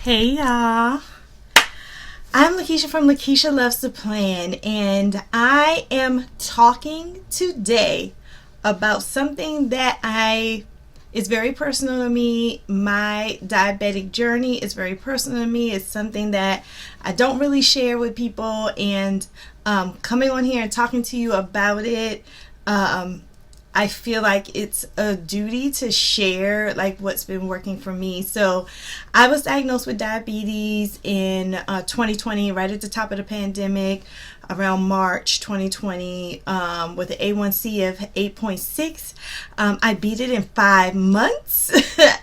Hey y'all, I'm Lakisha from Lakisha Loves to Plan, and I am talking today about something that is very personal to me. My diabetic journey is very personal to me. It's something that I don't really share with people, and coming on here and talking to you about it, I feel like it's a duty to share like what's been working for me. So I was diagnosed with diabetes in 2020, right at the top of the pandemic, around March 2020, with an A1C of 8.6. I beat it in 5 months.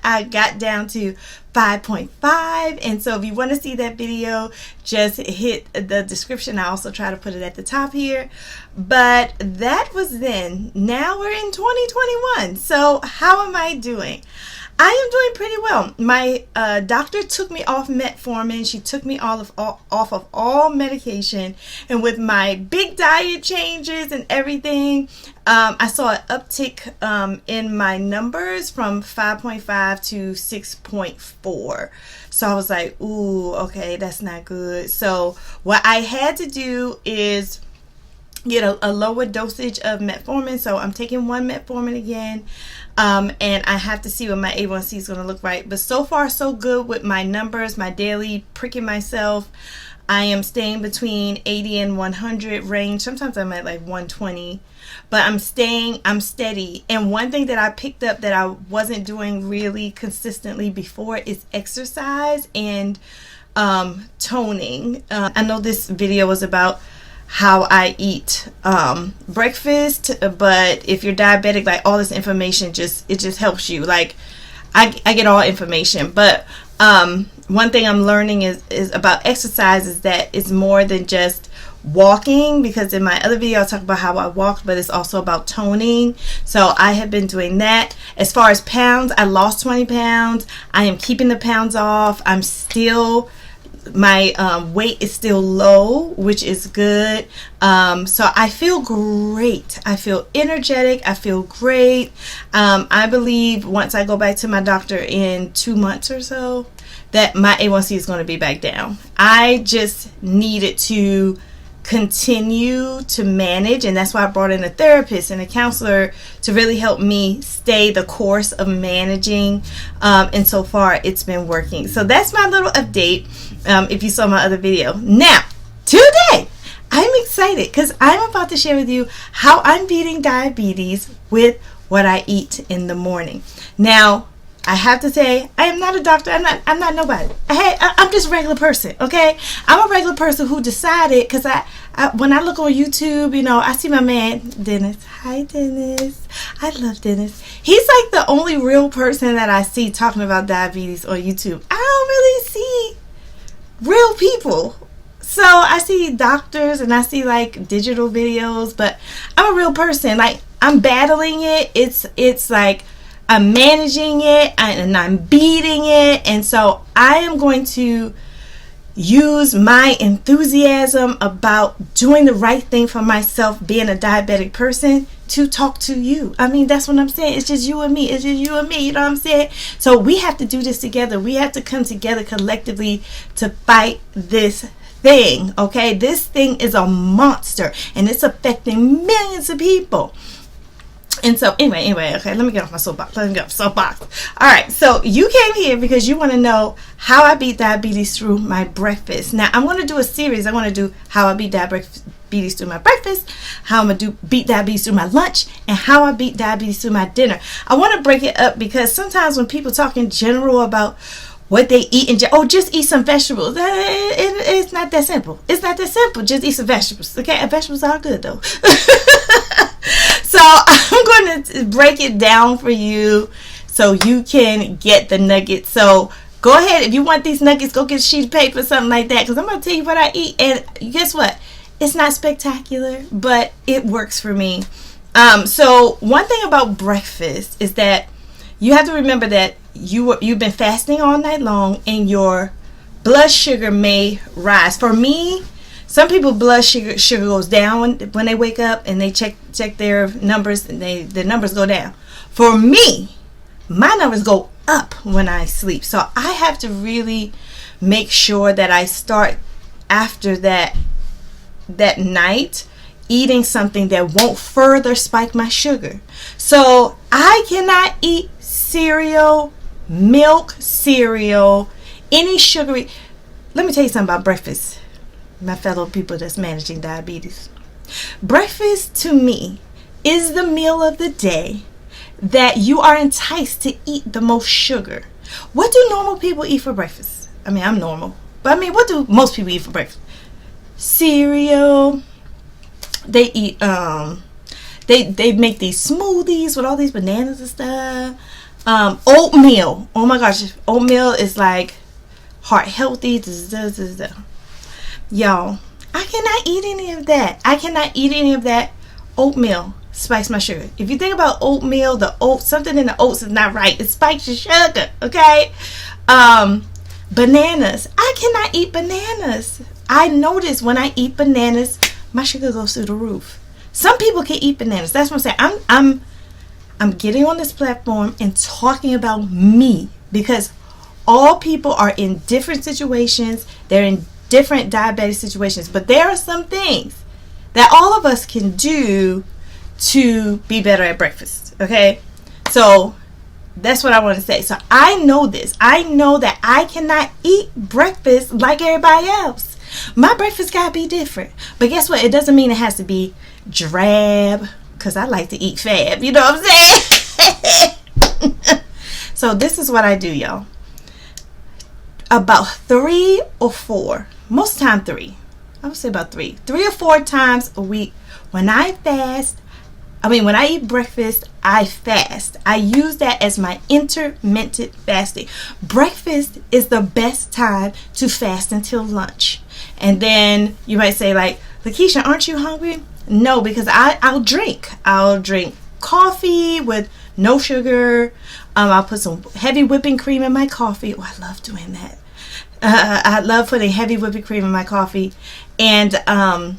I got down to 5.5, and so if you want to see that video, just hit the description. I also try to put it at the top here. But that was then. Now we're in 2021. So how am I doing? I am doing pretty well. My doctor took me off metformin. She took me off of all medication. And with my big diet changes and everything, I saw an uptick in my numbers from 5.5 to 6.4. So I was like, ooh, okay, that's not good. So what I had to do is get a lower dosage of metformin. So I'm taking one metformin again. And I have to see what my A1C is going to look like. But so far, so good with my numbers, my daily pricking myself. I am staying between 80 and 100 range. Sometimes I'm at like 120. But I'm steady. And one thing that I picked up that I wasn't doing really consistently before is exercise and toning. I know this video was about how I eat breakfast, but if you're diabetic, like all this information it just helps you. Like I get all information, but one thing I'm learning is about exercise is that it's more than just walking, because in my other video I talk about how I walked, but it's also about toning. So I have been doing that. As far as pounds, I lost 20 pounds. I am keeping the pounds off. My weight is still low, which is good. So I feel great. I feel energetic. I feel great. I believe once I go back to my doctor in 2 months or so, that my A1C is going to be back down. I just needed to continue to manage, and that's why I brought in a therapist and a counselor to really help me stay the course of managing, and so far it's been working. So that's my little update, if you saw my other video. Now today I'm excited because I'm about to share with you how I'm beating diabetes with what I eat in the morning. Now I have to say, I am not a doctor. I'm not nobody. I'm just a regular person, okay? I'm a regular person who decided, because I when I look on YouTube, you know, I see my man, Dennis. Hi, Dennis. I love Dennis. He's like the only real person that I see talking about diabetes on YouTube. I don't really see real people. So I see doctors and I see like digital videos, but I'm a real person. Like, I'm battling it. It's like I'm managing it and I'm beating it. And so I am going to use my enthusiasm about doing the right thing for myself, being a diabetic person, to talk to you. I mean, that's what I'm saying. It's just you and me. It's just you and me. You know what I'm saying? So we have to do this together. We have to come together collectively to fight this thing. Okay? This thing is a monster and it's affecting millions of people. And so anyway, okay, let me get off my soapbox. All right, so you came here because you want to know how I beat diabetes through my breakfast. Now, I'm going to do a series. I want to do how I beat diabetes through my breakfast, how I'm going to beat diabetes through my lunch, and how I beat diabetes through my dinner. I want to break it up because sometimes when people talk in general about what they eat and just eat some vegetables. It's not that simple. It's not that simple. Just eat some vegetables. Okay, and vegetables are good though. So I'm going to break it down for you so you can get the nuggets. So go ahead, if you want these nuggets, go get a sheet of paper, something like that, because I'm going to tell you what I eat. And guess what? It's not spectacular, but it works for me. So one thing about breakfast is that you have to remember that you've been fasting all night long and your blood sugar may rise. For me, some people blood sugar goes down when they wake up and they check their numbers and the numbers go down. For me, my numbers go up when I sleep. So I have to really make sure that I start after that night eating something that won't further spike my sugar. So I cannot eat cereal, milk cereal, any sugary. Let me tell you something about breakfast, my fellow people that's managing diabetes. Breakfast to me is the meal of the day that you are enticed to eat the most sugar. What do normal people eat for breakfast? I mean, I'm normal, but I mean, what do most people eat for breakfast? Cereal. They eat they make these smoothies with all these bananas and stuff. Oatmeal. Oh my gosh, oatmeal is like heart healthy. Y'all, I cannot eat any of that. I cannot eat any of that. Oatmeal spikes my sugar. If you think about oatmeal, something in the oats is not right. It spikes your sugar, okay? Bananas. I cannot eat bananas. I notice when I eat bananas, my sugar goes through the roof. Some people can eat bananas. That's what I'm saying. I'm getting on this platform and talking about me, because all people are in different situations. They're in different diabetic situations. But there are some things that all of us can do to be better at breakfast. Okay? So that's what I want to say. So I know this. I know that I cannot eat breakfast like everybody else. My breakfast gotta be different. But guess what? It doesn't mean it has to be drab, because I like to eat fab. You know what I'm saying? So this is what I do, y'all. About 3 or 4, most of the time 3. I would say about 3 or 4 times a week. When I eat breakfast, I fast. I use that as my intermittent fasting. Breakfast is the best time to fast until lunch. And then you might say, like, Lakisha, aren't you hungry? No, because I'll drink. I'll drink coffee with no sugar. I'll put some heavy whipping cream in my coffee. Oh, I love doing that. I love putting heavy whipping cream in my coffee. And I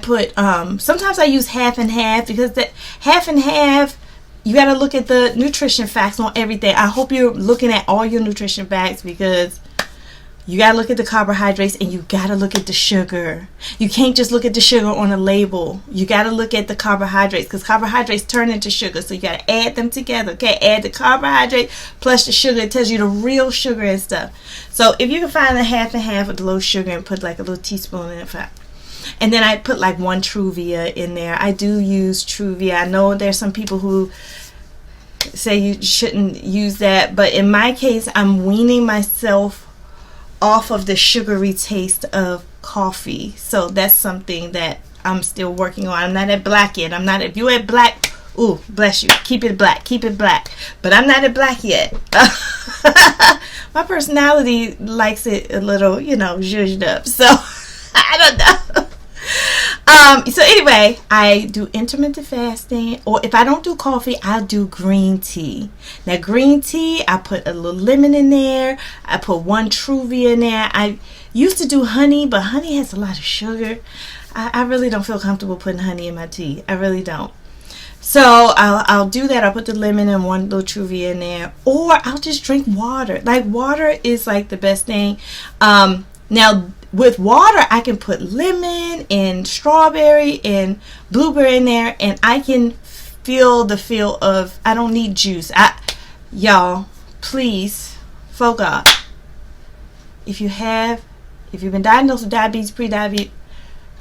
put, sometimes I use half and half, because that half and half, you got to look at the nutrition facts on everything. I hope you're looking at all your nutrition facts, because you got to look at the carbohydrates and you got to look at the sugar. You can't just look at the sugar on a label. You got to look at the carbohydrates, because carbohydrates turn into sugar. So you got to add them together. Okay, add the carbohydrate plus the sugar. It tells you the real sugar and stuff. So if you can find a half and half with the low sugar and put like a little teaspoon in it. And then I put like 1 Truvia in there. I do use Truvia. I know there's some people who say you shouldn't use that, but in my case, I'm weaning myself off of the sugary taste of coffee. So that's something that I'm still working on. I'm not at black yet. If you're at black, ooh, bless you. Keep it black. But I'm not at black yet. My personality likes it a little, zhuzhed up. So I don't know. So anyway, I do intermittent fasting, or if I don't do coffee, I'll do green tea. Now green tea, I put a little lemon in there. I put 1 Truvia in there. I used to do honey, but honey has a lot of sugar. I really don't feel comfortable putting honey in my tea. I really don't. So I'll do that. I'll put the lemon and 1 little Truvia in there, or I'll just drink water. Like, water is like the best thing. Now with water, I can put lemon and strawberry and blueberry in there, and I can feel the feel of, I don't need juice. Y'all, please, for God, if you've been diagnosed with diabetes, pre-diabetes,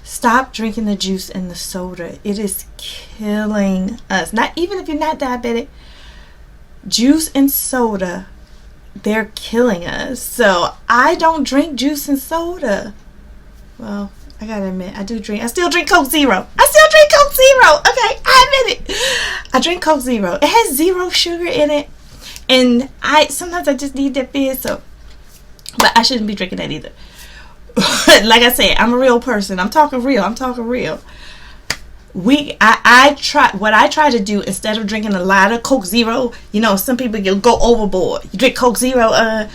stop drinking the juice and the soda. It is killing us. Not even if you're not diabetic, juice and soda, they're killing us. So I don't drink juice and soda. Well, I gotta admit, I still drink Coke Zero. Okay, I admit it. I drink Coke Zero. It has 0 sugar in it, and sometimes I just need that fizz. So, but I shouldn't be drinking that either. Like I said, I'm a real person. I'm talking real. I try to do, instead of drinking a lot of Coke Zero, some people go overboard. You drink Coke Zero. I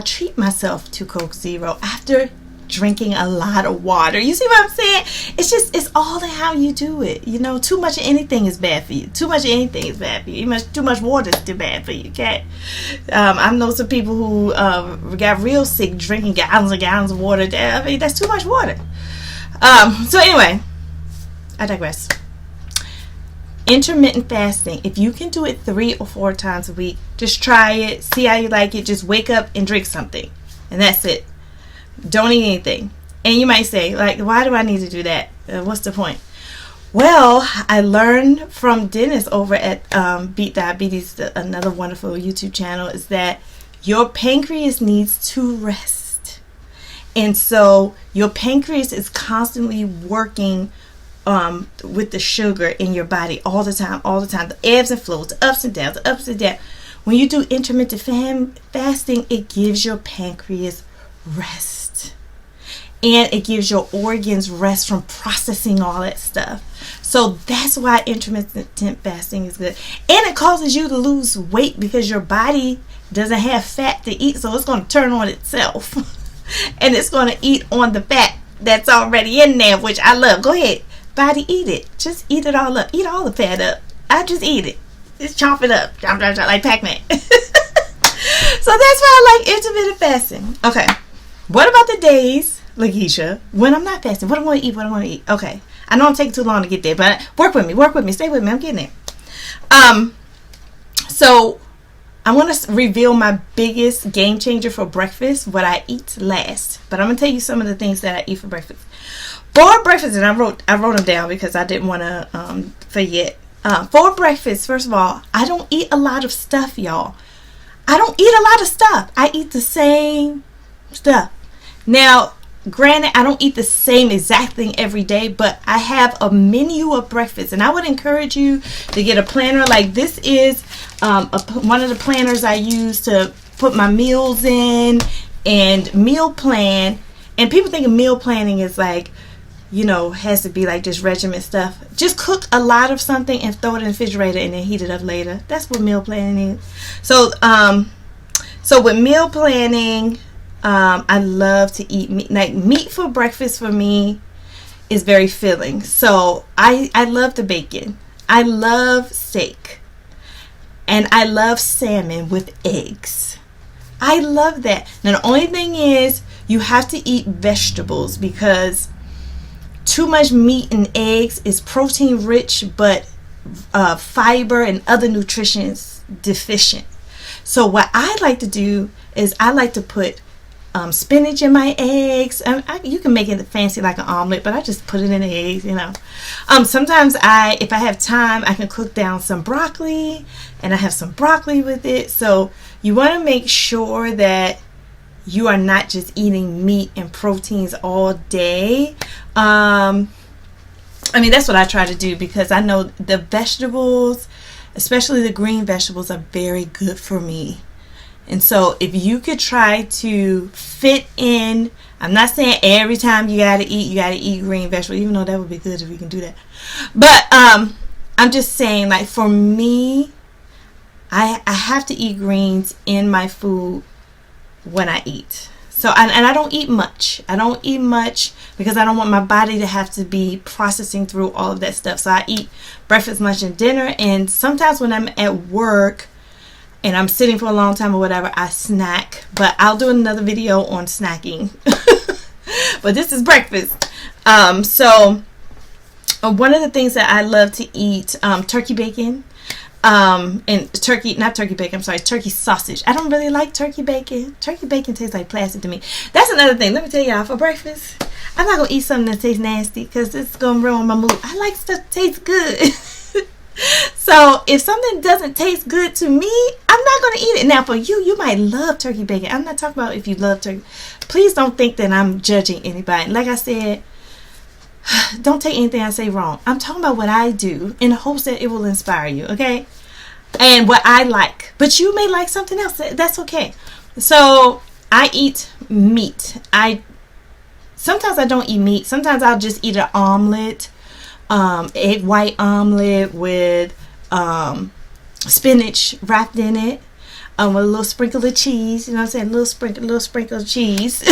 treat myself to Coke Zero after drinking a lot of water. You see what I'm saying? It's all in how you do it. You know, too much of anything is bad for you. Too much of anything is bad for you. Too much water is too bad for you. Okay. I know some people who got real sick drinking gallons and gallons of water. I mean, that's too much water. So anyway, I digress. Intermittent fasting. If you can do it 3 or 4 times a week, just try it. See how you like it. Just wake up and drink something, and that's it. Don't eat anything. And you might say, like, why do I need to do that? What's the point? Well, I learned from Dennis over at Beat Diabetes, another wonderful YouTube channel, is that your pancreas needs to rest. And so your pancreas is constantly working with the sugar in your body all the time, the ebbs and flows, the ups and downs, When you do intermittent fasting, it gives your pancreas rest, and it gives your organs rest from processing all that stuff. So that's why intermittent fasting is good, and it causes you to lose weight because your body doesn't have fat to eat, so it's going to turn on itself and it's going to eat on the fat that's already in there, which I love. Go ahead, body, eat it. Just eat it all up. Eat all the fat up. I just eat it. Just chomp it up. Chomp, chomp, chomp, like Pac Man. So that's why I like intermittent fasting. Okay. What about the days, Lakisha, when I'm not fasting? What I'm going to eat? Okay. I know I'm taking too long to get there, but work with me. Stay with me. I'm getting there. So I want to reveal my biggest game changer for breakfast, what I eat last. But I'm going to tell you some of the things that I eat for breakfast. For breakfast, and I wrote them down because I didn't want to forget. For breakfast, first of all, I don't eat a lot of stuff, y'all. I don't eat a lot of stuff. I eat the same stuff. Now, granted, I don't eat the same exact thing every day, but I have a menu of breakfast, and I would encourage you to get a planner. Like this is one of the planners I use to put my meals in and meal plan. And people think of meal planning is like, you know, has to be like this regiment stuff. Just cook a lot of something and throw it in the refrigerator and then heat it up later. That's what meal planning is. So with meal planning, I love to eat meat. Like meat for breakfast for me is very filling. So I love the bacon. I love steak. And I love salmon with eggs. I love that. Now the only thing is you have to eat vegetables because too much meat and eggs is protein rich, but fiber and other nutrition is deficient. So what I like to do is I like to put spinach in my eggs. You can make it fancy like an omelet, but I just put it in the eggs, you know. Sometimes if I have time, I can cook down some broccoli, and I have some broccoli with it. So you want to make sure that you are not just eating meat and proteins all day. I mean, that's what I try to do because I know the vegetables, especially the green vegetables, are very good for me. And so if you could try to fit in, I'm not saying every time you gotta eat green vegetables, even though that would be good if you can do that. But I'm just saying, like for me, I have to eat greens in my food when I eat. So and I don't eat much. I don't eat much because I don't want my body to have to be processing through all of that stuff. So I eat breakfast, lunch, and dinner. And sometimes when I'm at work and I'm sitting for a long time or whatever, I snack. But I'll do another video on snacking. But this is breakfast. So one of the things that I love to eat, turkey bacon. And turkey sausage. I don't really like turkey bacon. Turkey bacon tastes like plastic to me. That's another thing. Let me tell y'all, for breakfast, I'm not going to eat something that tastes nasty because it's going to ruin my mood. I like stuff that tastes good. So if something doesn't taste good to me, I'm not going to eat it. Now for you, you might love turkey bacon. I'm not talking about if you love turkey. Please don't think that I'm judging anybody. Like I said, don't take anything I say wrong. I'm talking about what I do in the hopes that it will inspire you, okay? And what I like. But you may like something else. That's okay. So I eat meat. Sometimes I don't eat meat. Sometimes I'll just eat an omelet, egg white omelet with spinach wrapped in it, with a little sprinkle of cheese. You know what I'm saying? A little sprinkle of cheese.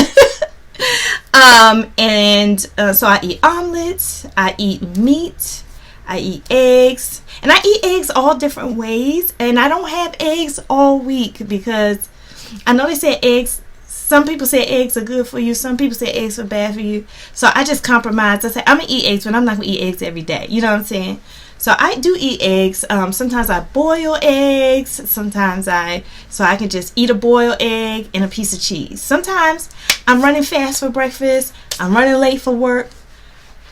So I eat omelets, I eat meat, I eat eggs, and I eat eggs all different ways. And I don't have eggs all week because I know they say eggs. Some people say eggs are good for you. Some people say eggs are bad for you. So I just compromise. I say I'm gonna eat eggs, but I'm not gonna eat eggs every day. You know what I'm saying? So I do eat eggs. Sometimes I boil eggs. Sometimes so I can just eat a boiled egg and a piece of cheese. Sometimes I'm running fast for breakfast. I'm running late for work.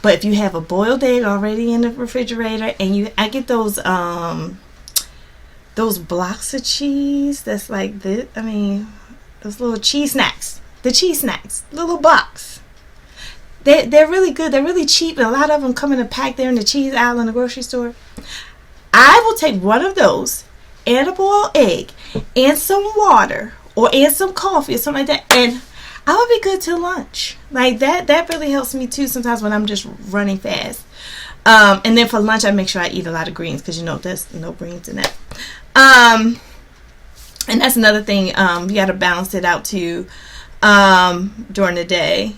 But if you have a boiled egg already in the refrigerator, and I get those blocks of cheese that's like this. I mean, those little cheese snacks. The cheese snacks, little box. They're really good. They're really cheap. And a lot of them come in a pack there in the cheese aisle in the grocery store. I will take one of those and a boiled egg and some water and some coffee or something like that, and I will be good till lunch. Like that really helps me too sometimes when I'm just running fast. And then for lunch I make sure I eat a lot of greens because there's no greens in that. And that's another thing. You got to balance it out too during the day.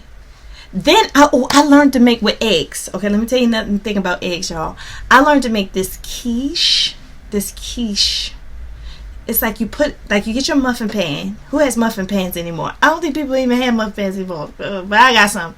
Then I learned to make with eggs. Okay, let me tell you another thing about eggs, y'all. I learned to make this quiche. It's like you get your muffin pan. Who has muffin pans anymore? I don't think people even have muffin pans anymore. But I got some.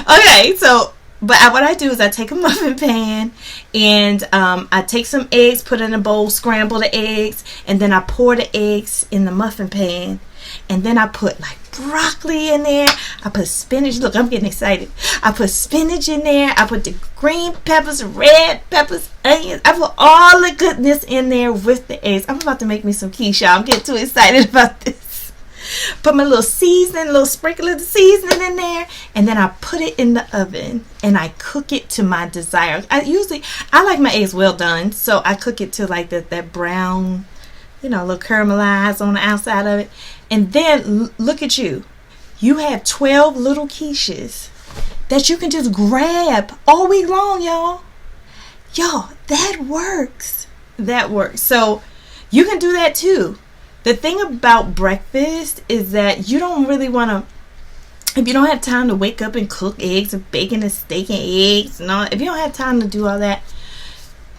Okay, so what I do is I take a muffin pan and I take some eggs, put it in a bowl, scramble the eggs, and then I pour the eggs in the muffin pan, and then I put like broccoli in there. I put spinach. Look, I'm getting excited. I put spinach in there. I put the green peppers, red peppers, onions. I put all the goodness in there with the eggs. I'm about to make me some quiche. I'm getting too excited about this. Put my little sprinkle of the seasoning in there, and then I put it in the oven and I cook it to my desire. I like my eggs well done, so I cook it to like that brown, little caramelized on the outside of it. And then look at you. You have 12 little quiches that you can just grab all week long, y'all. Y'all, that works. So you can do that too. The thing about breakfast is that you don't really want to, if you don't have time to wake up and cook eggs and bacon and steak and eggs and all, if you don't have time to do all that,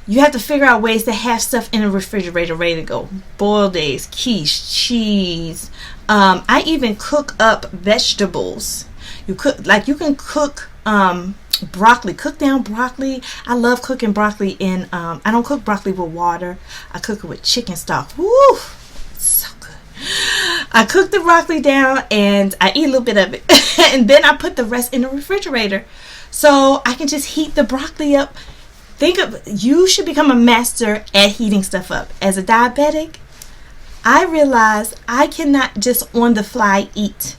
you have to figure out ways to have stuff in the refrigerator ready to go. Boiled eggs, quiche, cheese. I even cook up vegetables. You can cook broccoli. Cook down broccoli. I love cooking broccoli in. I don't cook broccoli with water. I cook it with chicken stock. Woo! It's so good. I cook the broccoli down and I eat a little bit of it, and then I put the rest in the refrigerator, so I can just heat the broccoli up. You should become a master at heating stuff up. As a diabetic, I realized I cannot just on the fly eat.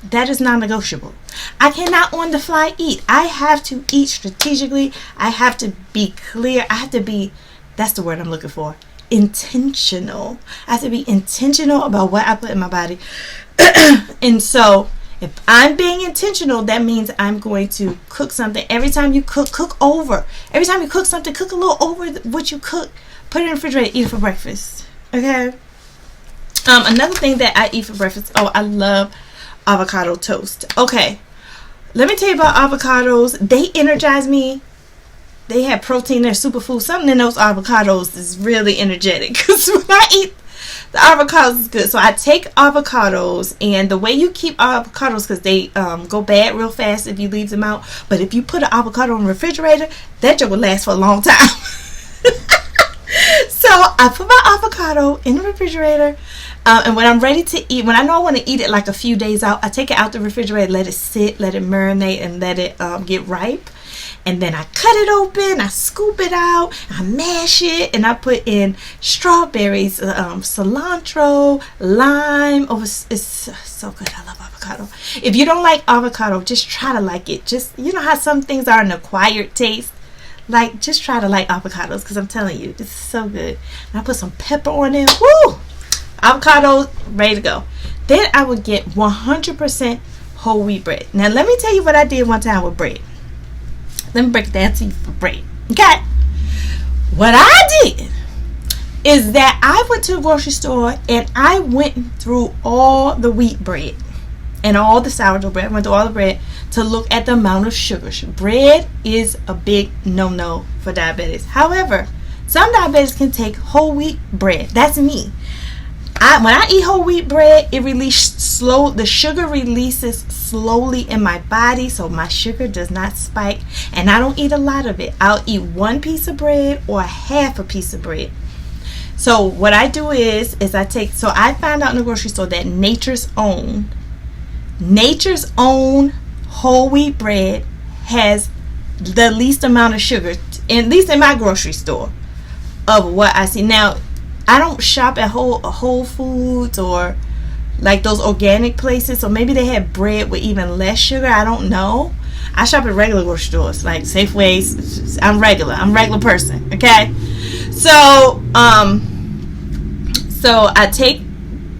That is non-negotiable. I cannot on the fly eat. I have to eat strategically. I have to be clear. That's the word I'm looking for, intentional. I have to be intentional about what I put in my body. And so if I'm being intentional, that means I'm going to cook something. Every time you cook over. Every time you cook something, cook a little over what you cook. Put it in the refrigerator, eat it for breakfast. Okay? Another thing that I eat for breakfast, I love avocado toast. Okay, let me tell you about avocados. They energize me. They have protein, they're superfood. Something in those avocados is really energetic. Because when I eat the avocados is good. So I take avocados, and the way you keep avocados, because they go bad real fast if you leave them out. But if you put an avocado in the refrigerator, that joke will last for a long time. So I put my avocado in the refrigerator, and when I'm ready to eat, when I know I want to eat it like a few days out, I take it out the refrigerator, let it sit, let it marinate, and let it get ripe. And then I cut it open, I scoop it out, I mash it, and I put in strawberries, cilantro, lime. It's so good. I love avocado. If you don't like avocado, just try to like it. Just, you know how some things are an acquired taste? Like, just try to like avocados, because I'm telling you, it's so good. And I put some pepper on it. Woo! Avocado, ready to go. Then I would get 100% whole wheat bread. Now, let me tell you what I did one time with bread. Let me break it down to you for bread. Okay? What I did is that I went to the grocery store and I went through all the wheat bread. and all the sourdough bread. I went through all the bread to look at the amount of sugar. Bread is a big no-no for diabetics. However, some diabetics can take whole wheat bread. That's me. When I eat whole wheat bread, the sugar releases slowly in my body, so my sugar does not spike, and I don't eat a lot of it. I'll eat one piece of bread or half a piece of bread. So what I do is I found out in the grocery store that Nature's Own whole wheat bread has the least amount of sugar, at least in my grocery store, of what I see. Now, I don't shop at Whole Foods or like those organic places, so maybe they have bread with even less sugar. I don't know. I shop at regular grocery stores like Safeways. I'm a regular person, okay? So I take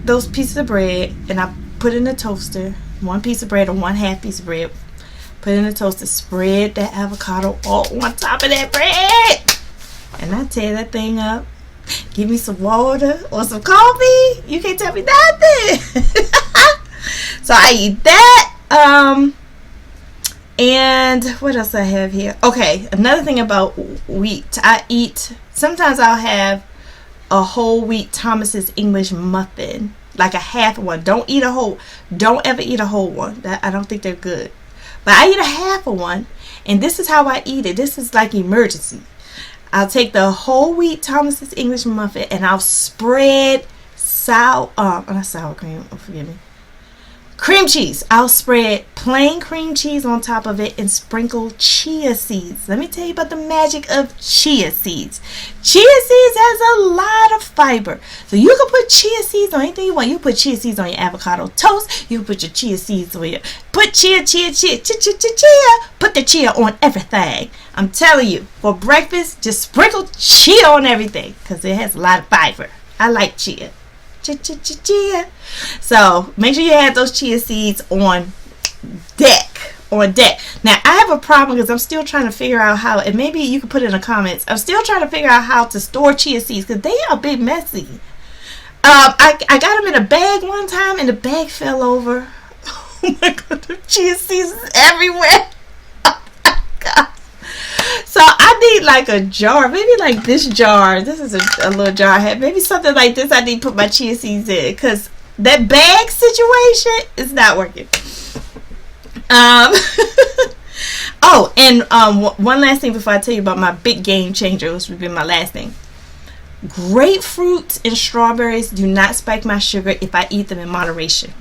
those pieces of bread and I put it in the toaster, one piece of bread or one half piece of bread, put it in the toaster, spread that avocado all on top of that bread, and I tear that thing up. Give me some water or some coffee. You can't tell me nothing. So I eat that. And what else I have here? Okay, another thing about wheat. Sometimes I'll have a whole wheat Thomas's English muffin, like a half one. Don't ever eat a whole one. I don't think they're good. But I eat a half of one, and this is how I eat it. This is like emergency. I'll take the whole wheat Thomas's English muffin and I'll spread cream cheese. I'll spread plain cream cheese on top of it and sprinkle chia seeds. Let me tell you about the magic of chia seeds. Chia seeds has a lot of fiber. So you can put chia seeds on anything you want. You can put chia seeds on your avocado toast. You can put your chia seeds on your... Put chia. Put the chia on everything. I'm telling you, for breakfast, just sprinkle chia on everything because it has a lot of fiber. I like chia. Chia. So make sure you have those chia seeds on deck. Now I have a problem because I'm still trying to figure out how, and maybe you can put it in the comments. I'm still trying to figure out how to store chia seeds because they are a bit messy. I got them in a bag one time and the bag fell over. Oh my god, the chia seeds is everywhere. Oh my god. So I need like a jar, maybe like this jar. This is a little jar I have. Maybe something like this I need to put my chia seeds in because that bag situation is not working. Oh, and one last thing before I tell you about my big game changer, which would be my last thing. Grapefruits and strawberries do not spike my sugar if I eat them in moderation.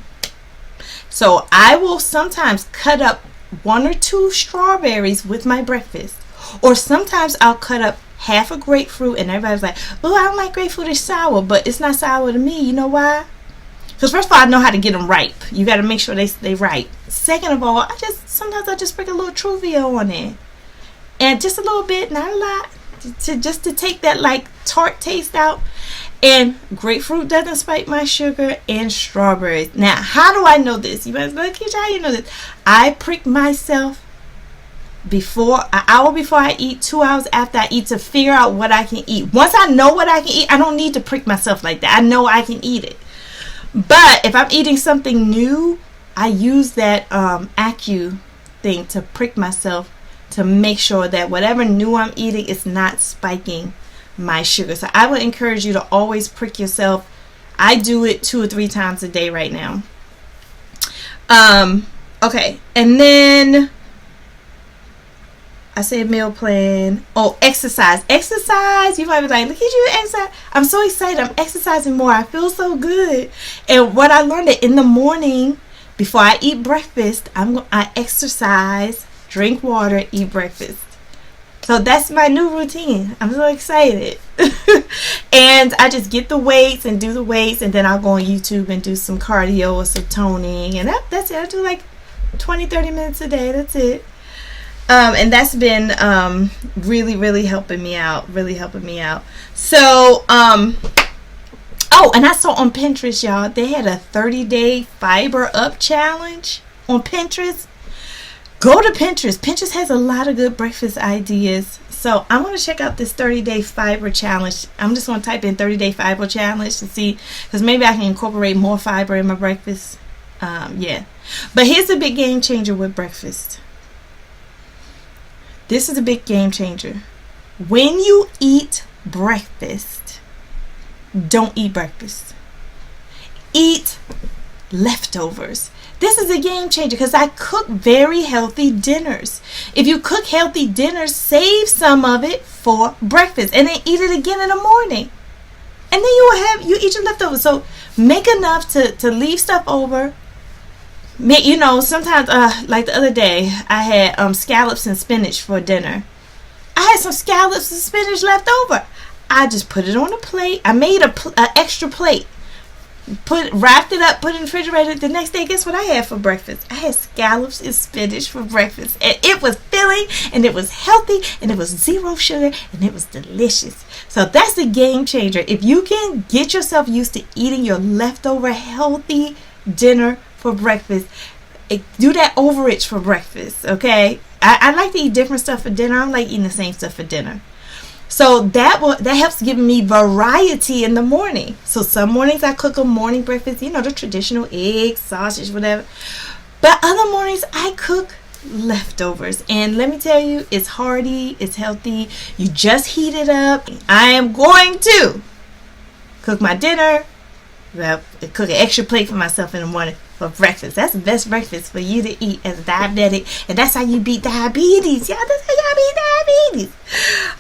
So I will sometimes cut up 1 or 2 strawberries with my breakfast. Or sometimes I'll cut up half a grapefruit and everybody's like, oh, I don't like grapefruit, it's sour. But it's not sour to me. You know why? Because first of all, I know how to get them ripe. You got to make sure they stay ripe. Second of all, sometimes I just sprinkle a little Truvio on it. And just a little bit, not a lot. To take that like tart taste out. And grapefruit doesn't spike my sugar, and strawberries. Now, how do I know this? You guys like, Lakisha, how you know this? I prick myself an hour before I eat, 2 hours after I eat, to figure out what I can eat. Once I know what I can eat, I don't need to prick myself like that. I know I can eat it. But if I'm eating something new, I use that Acu thing to prick myself to make sure that whatever new I'm eating is not spiking my sugar. So I would encourage you to always prick yourself. I do it 2 or 3 times a day right now. Okay, and then I said meal plan. Oh, exercise. You might be like, look at you exercise. I'm so excited. I'm exercising more. I feel so good. And what I learned that in the morning, before I eat breakfast, I exercise, drink water, eat breakfast. So that's my new routine. I'm so excited. And I just get the weights and do the weights, and then I'll go on YouTube and do some cardio or some toning. And that's it. I do like 20-30 minutes a day. That's it. And that's been really, really helping me out. So, oh, and I saw on Pinterest, y'all, they had a 30-day fiber up challenge on Pinterest. Go to Pinterest. Pinterest has a lot of good breakfast ideas. So I'm going to check out this 30-day fiber challenge. I'm just going to type in 30-day fiber challenge to see, because maybe I can incorporate more fiber in my breakfast. Yeah. But here's a big game changer with breakfast. This is a big game changer. When you eat breakfast, don't eat breakfast. Eat leftovers. This is a game changer because I cook very healthy dinners. If you cook healthy dinners, save some of it for breakfast and then eat it again in the morning. And then you eat your leftovers. So make enough to leave stuff over. You know, sometimes, like the other day, I had scallops and spinach for dinner. I had some scallops and spinach left over. I just put it on a plate. I made an extra plate. Wrapped it up, put it in the refrigerator. The next day, guess what I had for breakfast? I had scallops and spinach for breakfast. And it was filling, and it was healthy, and it was 0 sugar, and it was delicious. So that's a game changer. If you can get yourself used to eating your leftover healthy dinner for breakfast, do that overage for breakfast, okay? I like to eat different stuff for dinner. I don't like eating the same stuff for dinner. So that helps give me variety in the morning. So some mornings I cook a morning breakfast, you know, the traditional eggs, sausage, whatever. But other mornings I cook leftovers. And let me tell you, it's hearty, it's healthy. You just heat it up. I am going to cook my dinner, cook an extra plate for myself in the morning for breakfast. That's the best breakfast for you to eat as a diabetic, and that's how you beat diabetes. Y'all, that's how y'all beat diabetes.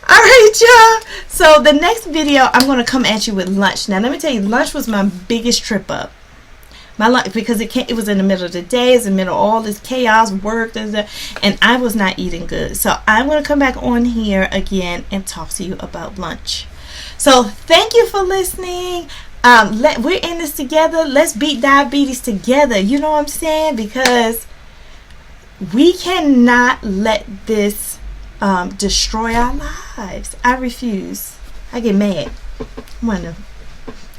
All right, y'all. So the next video, I'm going to come at you with lunch. Now, let me tell you, lunch was my biggest trip up. My lunch, because it was in the middle of the day, it's in the middle of all this chaos, work, and I was not eating good. So I'm going to come back on here again and talk to you about lunch. So thank you for listening. We're in this together. Let's beat diabetes together. You know what I'm saying? Because we cannot let this destroy our lives. I refuse. I get mad. I want to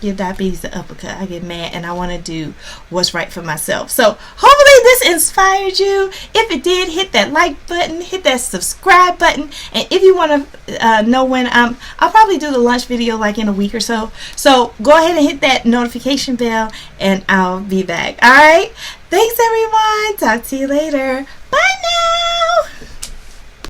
give diabetes the uppercut. I get mad and I want to do what's right for myself. So hopefully this inspired you. If it did, hit that like button, hit that subscribe button, and if you want to know when I'll probably do the lunch video like in a week or so. So go ahead and hit that notification bell and I'll be back. All right. Thanks everyone. Talk to you later. Bye now.